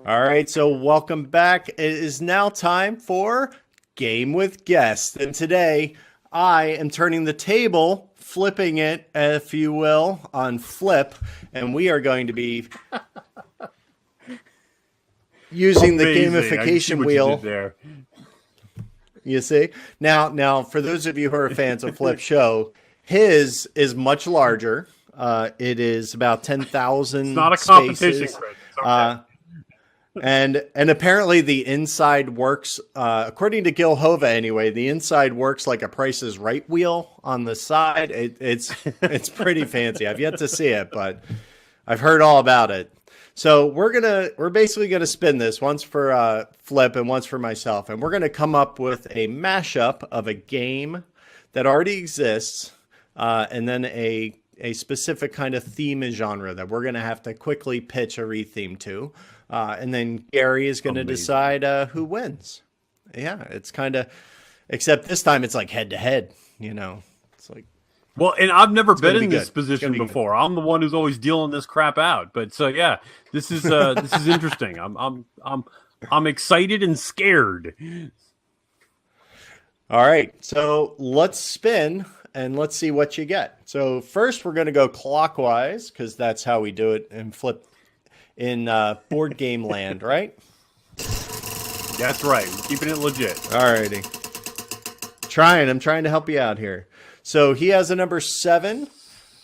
All right, so welcome back. It is now time for Game with Guests. And today I am turning the table, flipping it, if you will, on Flip. And we are going to be using the gamification wheel. There. You see? Now, for those of you who are fans of Flip Show, his is much larger. It is about 10,000 It's not a spaces. competition, Chris. It's okay. And apparently the inside works, according to Gil Hova anyway, the inside works like a Price is Right wheel on the side. It's pretty fancy. I've yet to see it, but I've heard all about it. So we're basically gonna spin this once for Flip and once for myself, and we're gonna come up with a mashup of a game that already exists, and then a specific kind of theme and genre that we're gonna have to quickly pitch a retheme to. And then Gary is going to decide who wins. Yeah, it's kind of, except this time it's like head to head, you know. It's like, well, and I've never been in this good. position before. I'm the one who's always dealing this crap out. But so yeah, this is interesting. I'm excited and scared. All right, so let's spin and let's see what you get. So first we're going to go clockwise because that's how we do it and Flip in board game land, right? That's right. We're keeping it legit. Alrighty. I'm trying to help you out here. So he has a number 7.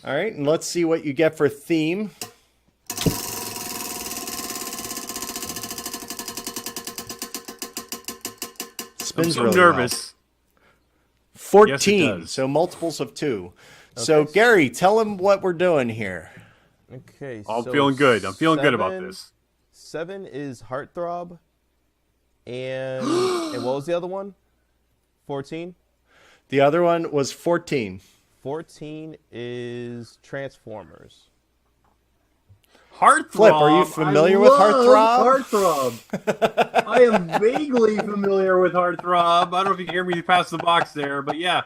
All right, and let's see what you get for theme. I'm so really nervous. Well. 14, yes, so multiples of 2. Okay. So Gary, tell him what we're doing here. Okay, I'm feeling good. I'm feeling good about this. 7 is Heartthrob, and and what was the other one? 14? The other one was 14. 14 is Transformers. Heartthrob. Flip, are you familiar with Heartthrob? Heartthrob. I am vaguely familiar with Heartthrob. I don't know if you can hear me past the box there, but yeah,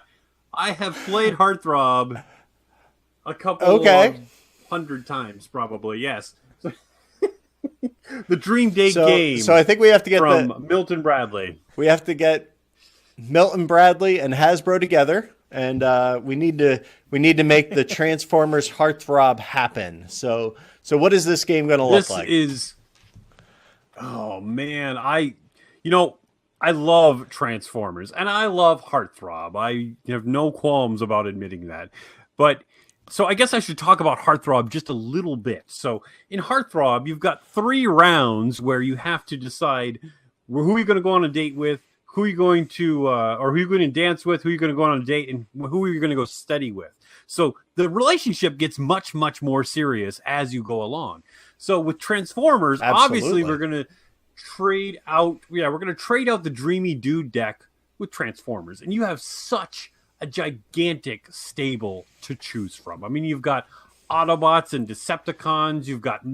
I have played Heartthrob a couple of 100 times, probably. Yes. The Dream Day game. So I think we have to get from Milton Bradley. We have to get Milton Bradley and Hasbro together, and we need to make the Transformers Heartthrob happen. So what is this game going to look like? Oh man, I love Transformers and I love Heartthrob. I have no qualms about admitting that, but. So I guess I should talk about Heartthrob just a little bit. So in Heartthrob, you've got 3 rounds where you have to decide who are you going to go on a date with, who are you going to, or who are you going to dance with, who are you going to go on a date, and who are you going to go study with. So the relationship gets much, much more serious as you go along. So with Transformers, obviously we're going to trade out. Yeah, we're going to trade out the Dreamy Dude deck with Transformers, and you have such a gigantic stable to choose from. I mean, you've got Autobots and Decepticons, you've got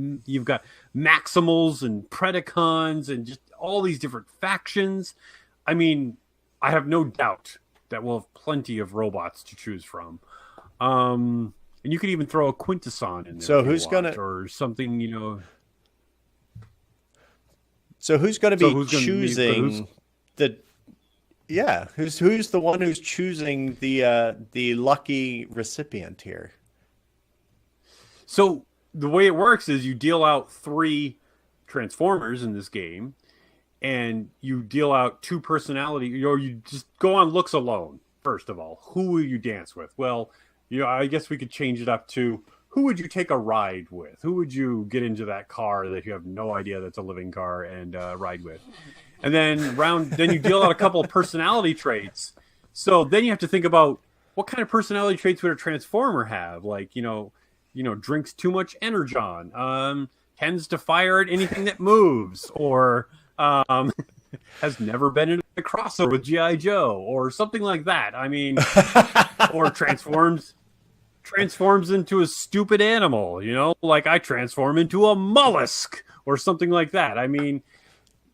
Maximals and Predacons and just all these different factions. I mean, I have no doubt that we'll have plenty of robots to choose from. And you could even throw a Quintesson in there. So who's going to or something, you know. So who's going to be choosing the Yeah, who's the one who's choosing the lucky recipient here? So the way it works is you deal out 3 Transformers in this game, and you deal out 2 personality, or you just go on looks alone. First of all, who will you dance with? Well, I guess we could change it up to who would you take a ride with? Who would you get into that car that you have no idea that's a living car and ride with? And then you deal out a couple of personality traits. So then you have to think about what kind of personality traits would a Transformer have? Like, drinks too much Energon, tends to fire at anything that moves, or has never been in a crossover with G.I. Joe, or something like that. I mean, or transforms into a stupid animal, like I transform into a mollusk or something like that. I mean,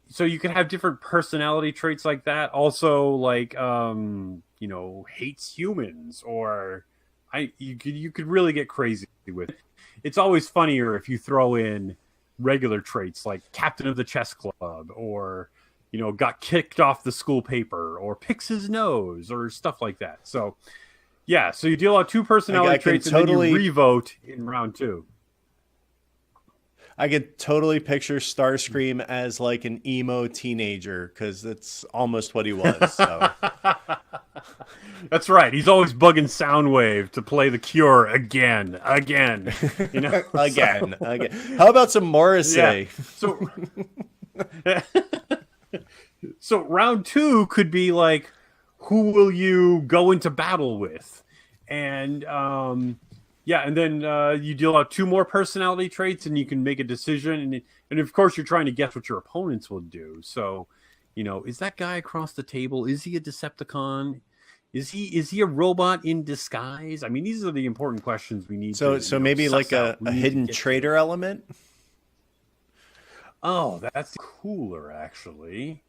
so you could have different personality traits like that. Also, like, hates humans, or you could really get crazy with it. It's always funnier if you throw in regular traits like captain of the chess club, or got kicked off the school paper, or picks his nose, or stuff like that. So yeah, so you deal out 2 personality traits, and then you revote in round 2. I could totally picture Starscream as like an emo teenager, because that's almost what he was. So. That's right. He's always bugging Soundwave to play The Cure again. Again. Again. How about some Morrissey? Yeah. So round 2 could be like, who will you go into battle with? And and then you deal out 2 more personality traits, and you can make a decision. And of course, you're trying to guess what your opponents will do. So, is that guy across the table? Is he a Decepticon? Is he a robot in disguise? I mean, these are the important questions we need. So maybe like a hidden traitor element. Oh, that's cooler, actually.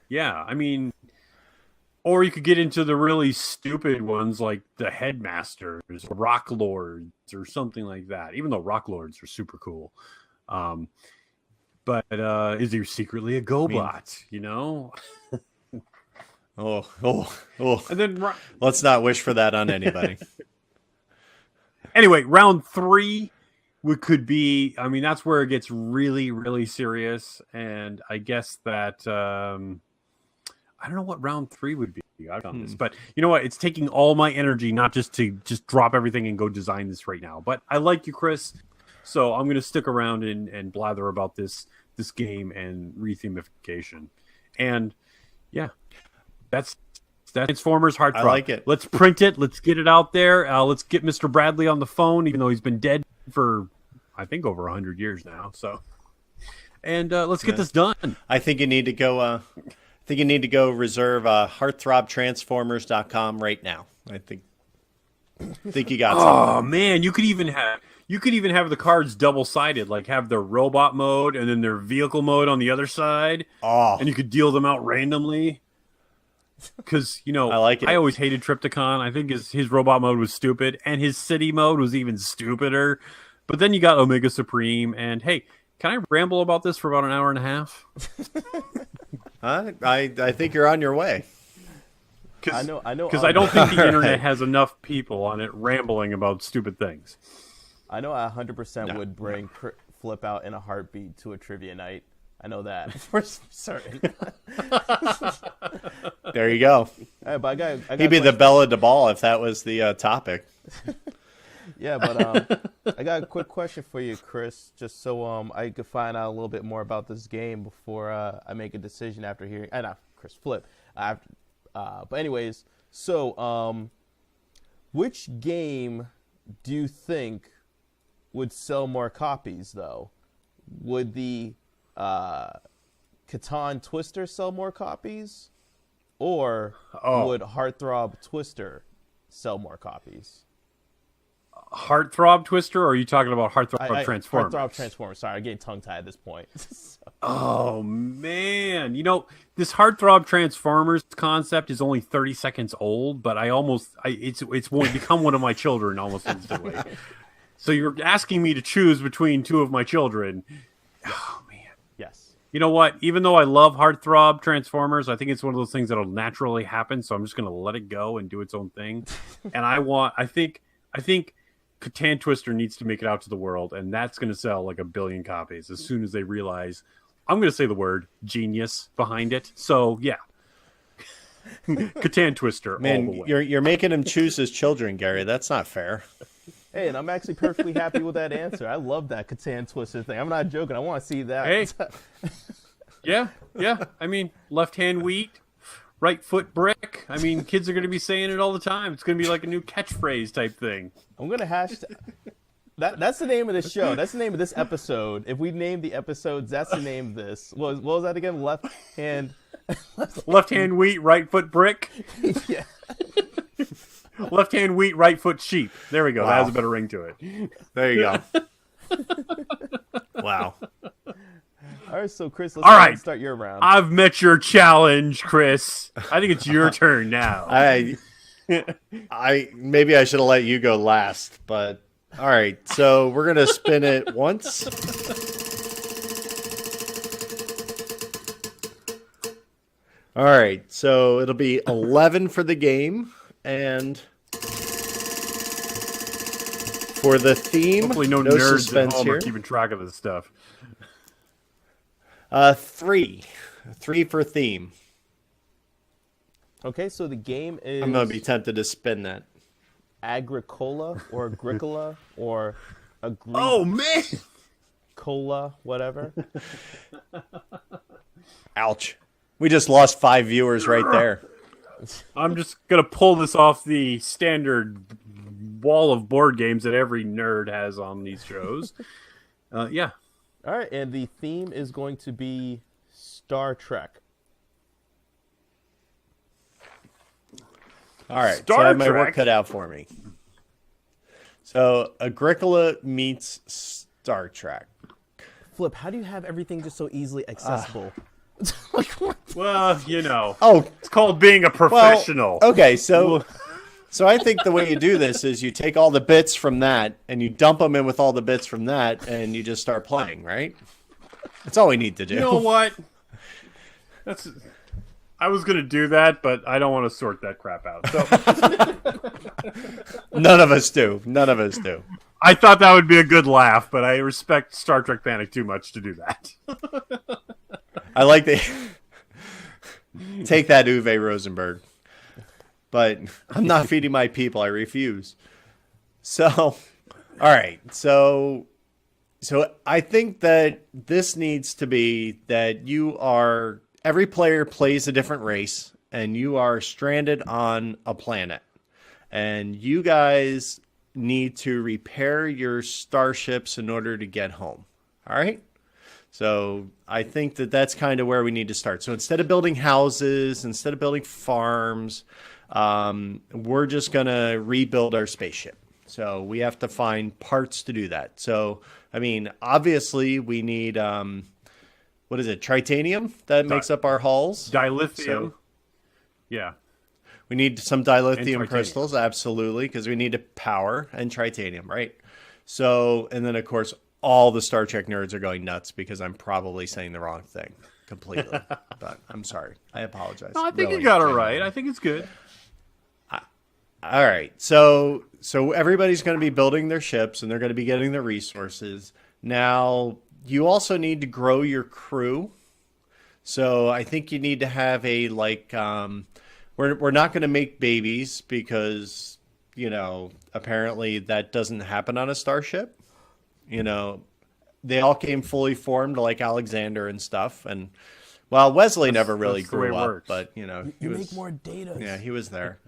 Yeah, I mean, or you could get into the really stupid ones like the Headmasters, or Rock Lords, or something like that. Even though Rock Lords are super cool. But is he secretly a GoBot, Oh. And then let's not wish for that on anybody. Anyway, round 3 could be, I mean, that's where it gets really, really serious. And I guess that, I don't know what round 3 would be. I've done this, but you know what? It's taking all my energy, not just to drop everything and go design this right now. But I like you, Chris. So I'm going to stick around and blather about this game and rethemification. And yeah, that's Transformers Heartthrob. I like it. Let's print it. Let's get it out there. Let's get Mr. Bradley on the phone, even though he's been dead for, I think, over 100 years now. So, and let's get this done. I think you need to go. Reserve heartthrobtransformers.com right now. I think you got something. Oh man, you could even have the cards double-sided, like have their robot mode and then their vehicle mode on the other side. Oh, and you could deal them out randomly. Because I like it. I always hated Trypticon. I think his robot mode was stupid, and his city mode was even stupider. But then you got Omega Supreme, and hey, can I ramble about this for about an hour and a half? I think you're on your way. I know. Because I don't think the internet has enough people on it rambling about stupid things. I know I 100% would bring Flip out in a heartbeat to a trivia night. I know that for certain. There you go. Hey, but I got He'd be the Bella DeBall if that was the topic. Yeah, but I got a quick question for you, Chris, just so I could find out a little bit more about this game before I make a decision after hearing. Not Chris, Flip. But anyways, so which game do you think would sell more copies, though? Would the Catan Twister sell more copies, or would Heartthrob Twister sell more copies? Heartthrob Twister, or are you talking about Heartthrob Transformers? Heartthrob Transformers. Sorry, I'm getting tongue-tied at this point. Oh, man. This Heartthrob Transformers concept is only 30 seconds old, but it's become one of my children almost instantly. So you're asking me to choose between 2 of my children. Oh, man. Yes. You know what? Even though I love Heartthrob Transformers, I think it's one of those things that'll naturally happen, so I'm just going to let it go and do its own thing. And I think Catan Twister needs to make it out to the world, and that's going to sell like 1 billion copies as soon as they realize, I'm going to say the word, genius behind it. So, yeah. Catan Twister, man, all the way. You're making him choose his children, Gary. That's not fair. Hey, and I'm actually perfectly happy with that answer. I love that Catan Twister thing. I'm not joking. I want to see that. Hey. Yeah. I mean, left-hand wheat, right foot brick. I mean, kids are going to be saying it all the time. It's going to be like a new catchphrase type thing. I'm going to hashtag... That's the name of this show. That's the name of this episode. If we name the episodes, that's the name of this. What was that again? Left hand wheat, right foot brick. Yeah. Left hand wheat, right foot sheep. There we go. Wow. That has a better ring to it. There you go. Wow. All right, so Chris, let's start your round. I've met your challenge, Chris. I think it's your turn now. Maybe I should have let you go last, but all right. So we're gonna spin it once. All right, so it'll be 11 for the game, and for the theme, Hopefully no nerds at suspense home here. are keeping track of this stuff. 3 for theme. Okay, so the game is I'm gonna be tempted to spin that. Agricola or Agricola or Oh man! Agricola, whatever. Ouch. We just lost 5 viewers right there. I'm just gonna pull this off the standard wall of board games that every nerd has on these shows. Yeah. All right, and the theme is going to be Star Trek. All right, so Star I have my Trek. work cut out for me. So Agricola meets Star Trek. Flip, how do you have everything just so easily accessible? Well, you know, Oh, it's called being a professional. okay, so I think the way you do this is you take all the bits from that and you dump them in with all the bits from that and you just start playing, right? That's all we need to do. You know what? I was gonna do that, but I don't want to sort that crap out. So None of us do. None of us do. I thought that would be a good laugh, but I respect Star Trek Panic too much to do that. I like the take that, Uwe Rosenberg. But I'm not feeding my people. I refuse. So, all right. So I think that this needs to be that every player plays a different race and you are stranded on a planet. And you guys need to repair your starships in order to get home. All right? So I think that that's kind of where we need to start. So instead of building houses, instead of building farms, we're just going to rebuild our spaceship. So we have to find parts to do that. So, I mean, obviously we need, what is it, titanium that makes up our hulls? Dilithium. So- Yeah. We need some dilithium titanium. crystals, absolutely, because we need to power and titanium, right? So, and then of course, all the Star Trek nerds are going nuts because I'm probably saying the wrong thing completely. But I'm sorry. I apologize. No, I think Really, you got it genuinely. right. I think it's good. All right. So everybody's going to be building their ships and they're going to be getting their resources. Now, you also need to grow your crew. So I think you need to have a we're not going to make babies because, you know, apparently that doesn't happen on a starship. You know, they all came fully formed like Alexander and stuff. And well, Wesley never really that's the way grew it up, works. but you know, he You was, make more data. yeah, he was there.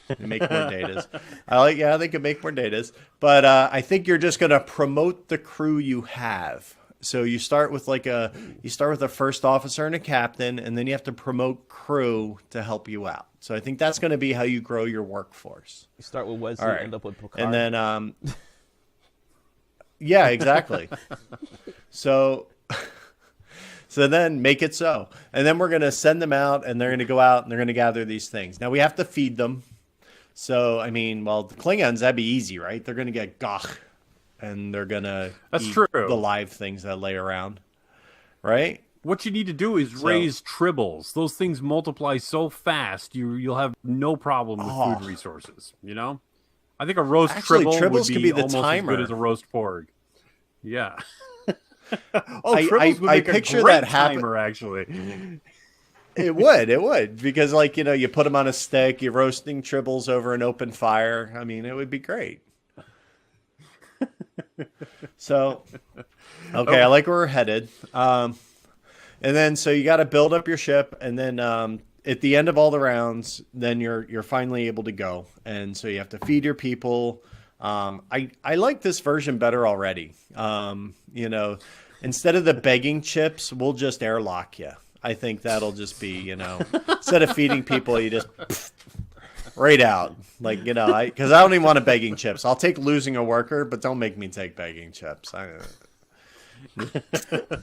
They make more datas. They could make more datas. But I think you're just going to promote the crew you have. So you start with a first officer and a captain, and then you have to promote crew to help you out. So I think that's going to be how you grow your workforce. You start with Wesley, All right. end up with Picard. And then, yeah, exactly. So then make it so. And then we're going to send them out, and they're going to go out, and they're going to gather these things. Now, we have to feed them. So, I mean, well, the Klingons, that'd be easy, right? They're going to get gach, and they're going to eat true. the live things that lay around, right? What you need to do is raise tribbles. Those things multiply so fast, you'll have no problem with food resources. You know, I think a roast Actually, tribble tribbles would could be be the almost timer. as good as a roast porg. Yeah. I tribbles would make picture a great that happen- timer, actually. It would, because like, you know, you put them on a stick, you're roasting tribbles over an open fire. I mean, it would be great. So, okay, I like where we're headed. And then, so you got to build up your ship, and then at the end of all the rounds, then you're finally able to go. And so you have to feed your people. I like this version better already. You know, instead of the begging chips, we'll just airlock you. I think that'll just be, you know, instead of feeding people, you just right out. Like, you know, because I don't even want a begging chips. I'll take losing a worker, but don't make me take begging chips.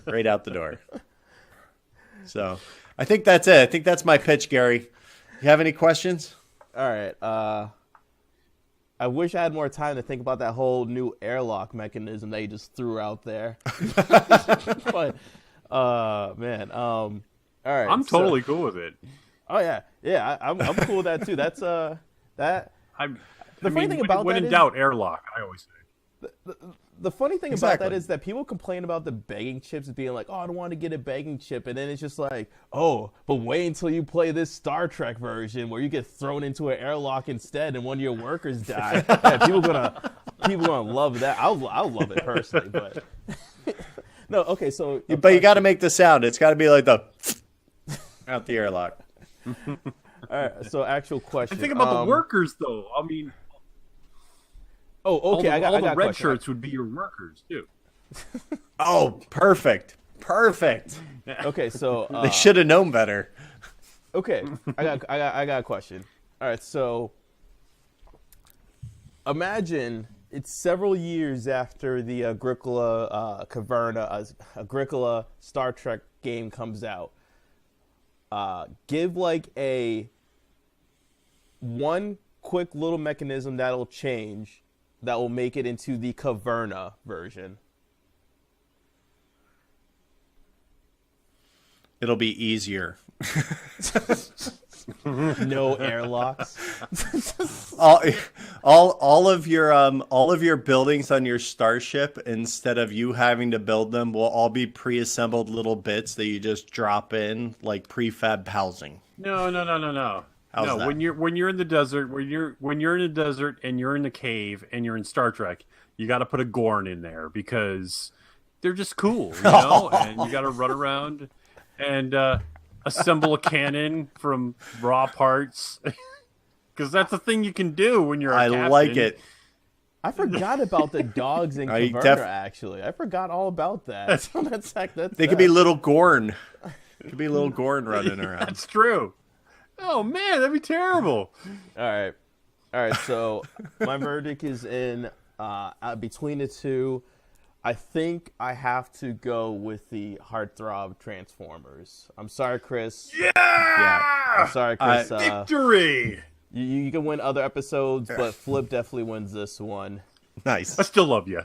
Right out the door. So I think that's it. I think that's my pitch, Gary. You have any questions? All right. I wish I had more time to think about that whole new airlock mechanism that you just threw out there. But, man, All right. I'm totally cool with it. Oh yeah. I'm cool with that too. That's that. I'm. The funny thing about when that in is, doubt, airlock. I always say. the funny thing about Exactly. that is that people complain about the begging chips being like, oh, I don't want to get a begging chip, and then it's just like, oh, but wait until you play this Star Trek version where you get thrown into an airlock instead, and one of your workers die. Yeah, people gonna love that. I'll love it personally, but no, okay. So, But you got to make the sound. It's got to be like the out the airlock. all right. So, actual question. And think about the workers, though. I mean, Oh, okay. all I the got a red question. shirts would be your workers too. Oh, perfect. Okay, so They should have known better. okay, I got a question. All right, so imagine it's several years after the Agricola Agricola Star Trek game comes out. Give like a one quick little mechanism that'll change that will make it into the Caverna version. It'll be easier. No airlocks. all of your buildings on your starship, instead of you having to build them, will all be pre-assembled little bits that you just drop in like prefab housing. No. How's No, that? when you're in the desert, when you're in the desert and you're in the cave and you're in Star Trek, you got to put a Gorn in there because they're just cool, you know. And you got to run around and assemble a cannon from raw parts because that's a thing you can do when you're. I like it. I forgot about the dogs in I Caverna, def- actually. I forgot all about that. That's They could be little Gorn. Could be little Gorn running around. That's true. Oh man, that'd be terrible. All right. So my verdict is in between the two. I think I have to go with the Heartthrob Transformers. I'm sorry, Chris. Yeah. I'm sorry, Chris. Victory. You can win other episodes, but Flip definitely wins this one. Nice. I still love you.